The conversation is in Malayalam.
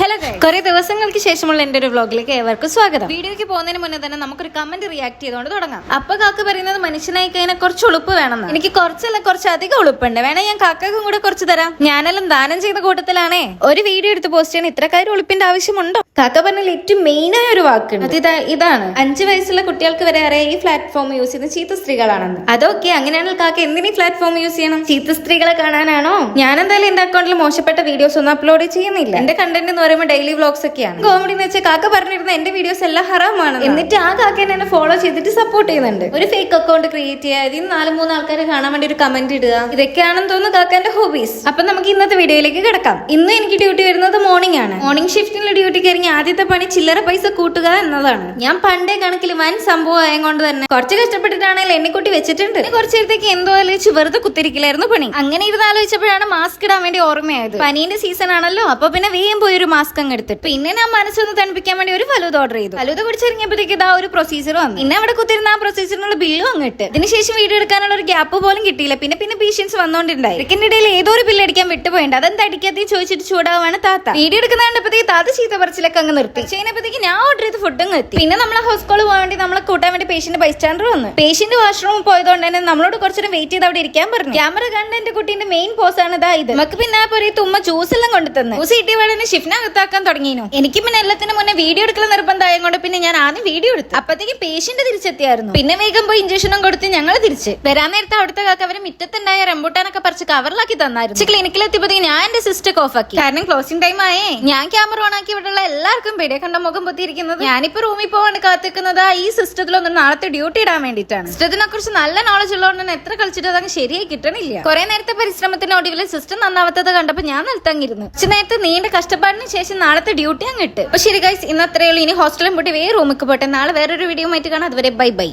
ഹലോ ഗൈസ്, കുറെ ദിവസങ്ങൾക്ക് ശേഷമുള്ള എന്റെ ഒരു വ്ലോഗിലേക്ക് ഏവർക്കും സ്വാഗതം. വീഡിയോയ്ക്ക് പോകുന്നതിന് മുന്നേ തന്നെ നമുക്കൊരു കമന്റ് റിയാക്ട് ചെയ്തുകൊണ്ട് തുടങ്ങാം. അപ്പൊ കാക്ക പറയുന്നത് മനുഷ്യനായി കഴിഞ്ഞാൽ കുറച്ച് ഉളുപ്പ് വേണമെന്ന്. എനിക്ക് കുറച്ചല്ല കുറച്ചധികം ഉളുപ്പുണ്ട്, വേണേ ഞാൻ കാക്കും കൂടെ കുറച്ച് തരാം. ഞാനെല്ലാം ദാനം ചെയ്ത കൂട്ടത്തിലാണേ. ഒരു വീഡിയോ എടുത്ത് പോസ്റ്റ് ചെയ്യാൻ ഇത്രക്കാരും ഉളുപ്പിന്റെ ആവശ്യമുണ്ടോ? കാക്ക പറഞ്ഞാൽ ഏറ്റവും മെയിൻ ആയ ഒരു വാക്കുണ്ട്, അത് ഇതാണ്: 5 വയസ്സുള്ള കുട്ടികൾക്ക് വരെ അറിയാം ഈ പ്ലാറ്റ്ഫോം യൂസ് ചെയ്യുന്ന ചീത്ത സ്ത്രീകളാണെന്ന്. അതൊക്കെ അങ്ങനെയാണെങ്കിൽ കാക്ക എന്തിനീ പ്ലാറ്റ്ഫോം യൂസ് ചെയ്യണം? ചീത്ത സ്ത്രീകളെ കാണാനാണോ? ഞാൻ എന്തായാലും എന്റെ അക്കൗണ്ടിൽ മോശപ്പെട്ട വീഡിയോസ് ഒന്നും അപ്ലോഡ് ചെയ്യുന്നില്ല. എന്റെ കണ്ടന്റ് എന്ന് പറയുമ്പോൾ ഡെയിലി വ്ലോഗ്സ് ഒക്കെയാണ്. കോമഡി എന്ന് വെച്ചാൽ കാക്ക പറഞ്ഞിരുന്ന എന്റെ വീഡിയോസ് എല്ലാം ഹറാമാണ്. എന്നിട്ട് ആ കാക്ക എന്നെ ഫോളോ ചെയ്തിട്ട് സപ്പോർട്ട് ചെയ്യുന്നുണ്ട്. ഒരു ഫേക്ക് അക്കൗണ്ട് ക്രിയേറ്റ് ചെയ്യുക, ഇതിന് 4-3 ആൾക്കാരെ കാണാൻ വേണ്ടി ഒരു കമന്റ് ഇടുക, ഇതൊക്കെയാണെന്ന് തോന്നുന്നു കാക്കാന്റെ ഹോബീസ്. അപ്പൊ നമുക്ക് ഇന്നത്തെ വീഡിയോയിലേക്ക് കിടക്കാം. ഇന്ന് എനിക്ക് ഡ്യൂട്ടി വരുന്നത് മോർണിംഗ് ആണ്. മോർണിംഗ് ഷിഫ്റ്റിനുള്ള ഡ്യൂട്ടിക്ക് ഇറങ്ങി ആദ്യത്തെ പണി ചില്ലറ പൈസ കൂട്ടുക എന്നതാണ്. ഞാൻ പണ്ടേ കണക്കിൽ വൻ സംഭവം ആയതുകൊണ്ട് തന്നെ കുറച്ച് കഷ്ടപ്പെട്ടിട്ടാണെങ്കിൽ എണ്ണിക്കുട്ടി വെച്ചിട്ടുണ്ട്. കുറച്ച് നേരത്തേക്ക് എന്തോ ആലോചിച്ച് വെറുതെ കുത്തിരിക്കലായിരുന്നു പണി. അങ്ങനെ ഇരുന്ന് ആലോചിച്ചപ്പോഴാണ് മാസ്ക് ഇടാൻ വേണ്ടി ഓർമ്മയായത്. പനീന്റെ സീസൺ ആണല്ലോ, അപ്പൊ പിന്നെ വേഗം പോയി ഒരു മാസ്ക് അങ്ങ് എടുത്തിട്ട് പിന്നെ ഞാൻ മനസ്സൊന്ന് തണുപ്പിക്കാൻ വേണ്ടി ഒരു ഫലൂദ ഓർഡർ ചെയ്തു. ഫലൂദ കുടിച്ചിറങ്ങിയപ്പോഴത്തേക്ക് ഇതാ ഒരു പ്രൊസീജർ വന്നു. പിന്നെ അവിടെ കുത്തിരുന്ന ആ പ്രൊസീജറിനുള്ള ബില്ലും അങ്ങിട്ട്. ഇതിനുശേഷം വീഡിയോ എടുക്കാനുള്ള ഒരു ഗ്യാപ്പ് പോലും കിട്ടിയില്ല. പിന്നെ പേഷ്യൻസ് വന്നോണ്ടിണ്ടായി. ഇതിന്റെ ഇടയിൽ ഏതോ ഒരു ബില്ല് അടിക്കാൻ വിട്ടുപോയിണ്ട്. അതെന്താ അടിക്കാതെ ചോദിച്ചിട്ട് ചൂടാവാണ് താത്ത. വീഡിയോ എടുക്കുന്ന കണ്ടപ്പോഴത്തേക്ക് താത്ത ചീത്ത പറിച്ചിലൊക്കെ അങ്ങ് നിർത്തി. ചെയ്യുന്നപ്പോഴത്തേക്ക് ഞാൻ ഓർഡർ ചെയ്ത് ഫുഡും എത്തി. പിന്നെ നമ്മളെ ഹോസ്പിറ്റലിൽ പോകാൻ വേണ്ടി നമ്മളെ കൂട്ടാൻ വേണ്ടി പേഷ്യന്റ് ബൈസ്റ്റാൻഡർ വന്നു. പേഷ്യന്റ് വാഷ്റൂമിൽ പോയതുകൊണ്ട് തന്നെ നമ്മളോട് കുറച്ചൊരു വെയിറ്റ് ചെയ്ത് അവിടെ ഇരിക്കാൻ പറഞ്ഞു. ക്യാമറ കണ്ട എന്റെ കുട്ടീന്റെ മെയിൻ പോസ് ആണ് ഇതാ ഇത്. നമുക്ക് പിന്നെ ആ പോലെ തുമ്മ ജ്യൂസ് എല്ലാം കൊണ്ടു തന്നു. ജ്യൂസ് കിട്ടിയ വേടനെ ഷിഫ്റ്റിനകത്താക്കാൻ തുടങ്ങിയിരുന്നു. എനിക്ക് പിന്നെ എല്ലാത്തിനും മുന്നേ വീഡിയോ എടുക്കൽ നിർബന്ധമായത് കൊണ്ട് പിന്നെ ഞാൻ ആദ്യം വീഡിയോ എടുത്തു. അപ്പത്തേക്ക് പേഷ്യന്റ് തിരിച്ചെത്തിയായിരുന്നു. പിന്നെ വേഗം പോയി ഇഞ്ചക്ഷനും കൊടുത്ത് ഞങ്ങൾ തിരിച്ച് വരാൻ നേരത്തെ അവിടുത്തെ കാക്ക അവരെ മുറ്റത്തുണ്ടായ റംബൂട്ടാനൊക്കെ പറിച്ച് കവറിലാക്കി തന്നായിരുന്നു. ക്ലിനിക്കിലെത്തിയപ്പോഴത്തേക്ക് ഞാൻ എന്റെ സിസ്റ്റർ ഓഫ് ആക്കി. കാരണം ക്ലോസിംഗ് ടൈം ആയേ. ഞാൻ ക്യാമറ ഓൺ ആക്കി ഇവിടെയുള്ള എല്ലാവർക്കും പേടിയെ കണ്ട മുഖം പൊത്തിയിരിക്കുന്നത്. ഞാനിപ്പോ റൂമിൽ പോവാണ് കാത്തിക്കുന്നത് ഈ സിസ്റ്റത്തിലൊന്നും നാളത്തെ ഡ്യൂട്ടി ഇടാൻ വേണ്ടിയിട്ടാണ്. സിസ്റ്റത്തിനെ കുറിച്ച് നല്ല നോളജ് ഉള്ളതുകൊണ്ട് തന്നെ എത്ര കളിച്ചിട്ട് അതങ്ങ് ശരിയായി കിട്ടണില്ല. കുറെ നേരത്തെ പരിശ്രമത്തിന്റെ ഒടുവിൽ സിസ്റ്റം നന്നാവാത്തത് കണ്ടപ്പോ ഞാൻ നിലത്തങ്ങിരുന്നു. കുറച്ച് നേരത്തെ നീണ്ട കഷ്ടപ്പാടിന് ശേഷം നാളത്തെ ഡ്യൂട്ടി അങ്ങ് ഇട്ട്. അപ്പൊ ശരി ഗൈസ്, ഇന്ന് അത്രയേ ഉള്ളൂ. ഇനി ഹോസ്റ്റലും പൂട്ടി വേറെ റൂമിൽ പോട്ടെ. നാളെ വേറൊരു വീഡിയോ ആയിട്ട് കാണാം. അതുവരെ ബൈ ബൈ.